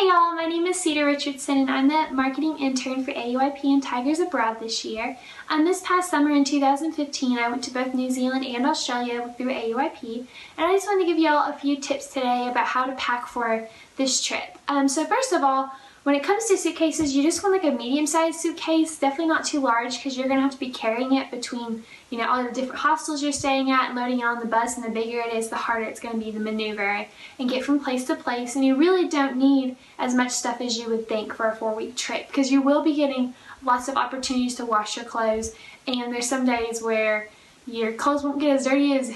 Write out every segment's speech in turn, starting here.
Hey y'all, my name is Cedar Richardson and I'm the Marketing Intern for AUIP and Tigers Abroad this year. This past summer in 2015 I went to both New Zealand and Australia through AUIP, and I just wanted to give y'all a few tips today about how to pack for this trip. So first of all, when it comes to suitcases, you just want like a medium-sized suitcase, definitely not too large because you're going to have to be carrying it between, all the different hostels you're staying at and loading it on the bus, and the bigger it is, the harder it's going to be to maneuver and get from place to place. And you really don't need as much stuff as you would think for a 4-week trip because you will be getting lots of opportunities to wash your clothes, and there's some days where your clothes won't get as dirty as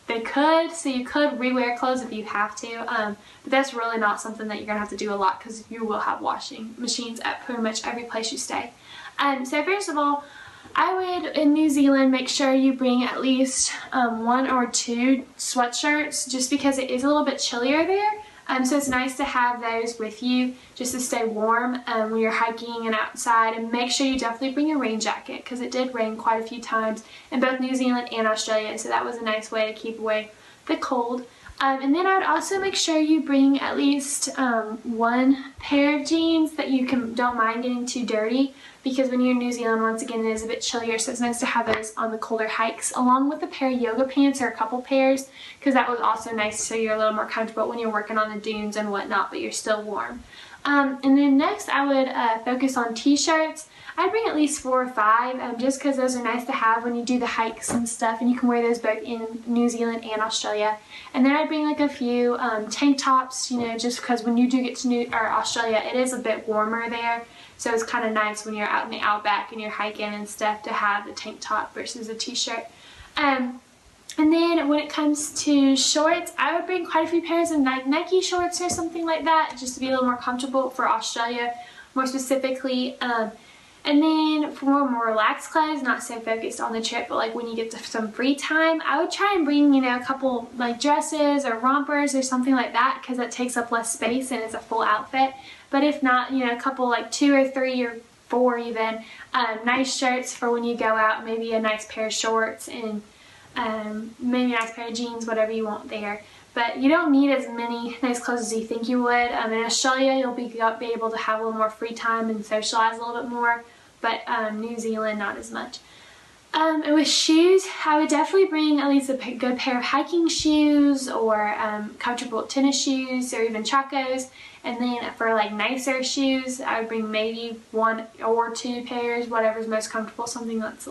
they could, so you could rewear clothes if you have to, but that's really not something that you're going to have to do a lot because you will have washing machines at pretty much every place you stay. So first of all, I would, in New Zealand, make sure you bring at least 1 or 2 sweatshirts just because it is a little bit chillier there. So it's nice to have those with you just to stay warm when you're hiking and outside, and make sure you definitely bring a rain jacket because it did rain quite a few times in both New Zealand and Australia, so that was a nice way to keep away the cold. And then I would also make sure you bring at least 1 pair of jeans that you don't mind getting too dirty, because when you're in New Zealand, once again, it is a bit chillier, so it's nice to have those on the colder hikes, along with a pair of yoga pants or a couple pairs, because that was also nice so you're a little more comfortable when you're working on the dunes and whatnot, but you're still warm. And then next I would focus on t-shirts. I'd bring at least 4 or 5 just because those are nice to have when you do the hikes and stuff, and you can wear those both in New Zealand and Australia. And then I'd bring like a few tank tops, just because when you do get to Australia, it is a bit warmer there, so it's kind of nice when you're out in the outback and you're hiking and stuff to have the tank top versus a t-shirt. And then when it comes to shorts, I would bring quite a few pairs of Nike shorts or something like that, just to be a little more comfortable for Australia, more specifically. And then for more relaxed clothes, not so focused on the trip, but like when you get to some free time, I would try and bring, a couple like dresses or rompers or something like that, because that takes up less space and it's a full outfit. But if not, a couple like 2 or 3 or 4 even, nice shirts for when you go out, maybe a nice pair of shorts and maybe a nice pair of jeans, whatever you want there. But you don't need as many nice clothes as you think you would. In Australia, you'll be able to have a little more free time and socialize a little bit more, but New Zealand, not as much. And with shoes, I would definitely bring at least a good pair of hiking shoes or comfortable tennis shoes or even chacos. And then for like nicer shoes, I would bring maybe 1 or 2 pairs, whatever's most comfortable, something that's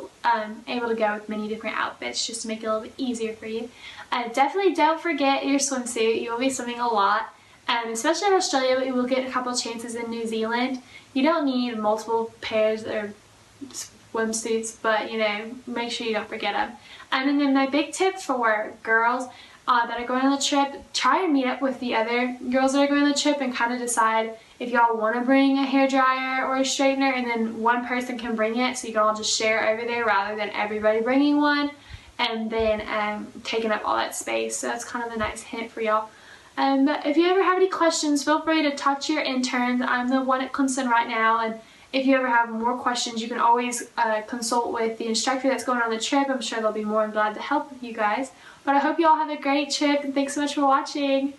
able to go with many different outfits just to make it a little bit easier for you. Definitely don't forget your swimsuit. You will be swimming a lot, especially in Australia, but you will get a couple of chances in New Zealand. You don't need multiple pairs or swimsuits, but make sure you don't forget them. And then my big tip for girls that are going on the trip, try and meet up with the other girls that are going on the trip and kind of decide if y'all want to bring a hairdryer or a straightener, and then one person can bring it so you can all just share over there rather than everybody bringing one and then taking up all that space. So that's kind of a nice hint for y'all. But if you ever have any questions, feel free to talk to your interns. I'm the one at Clemson right now, and if you ever have more questions, you can always consult with the instructor that's going on the trip. I'm sure they'll be more than glad to help with you guys. But I hope you all have a great trip, and thanks so much for watching.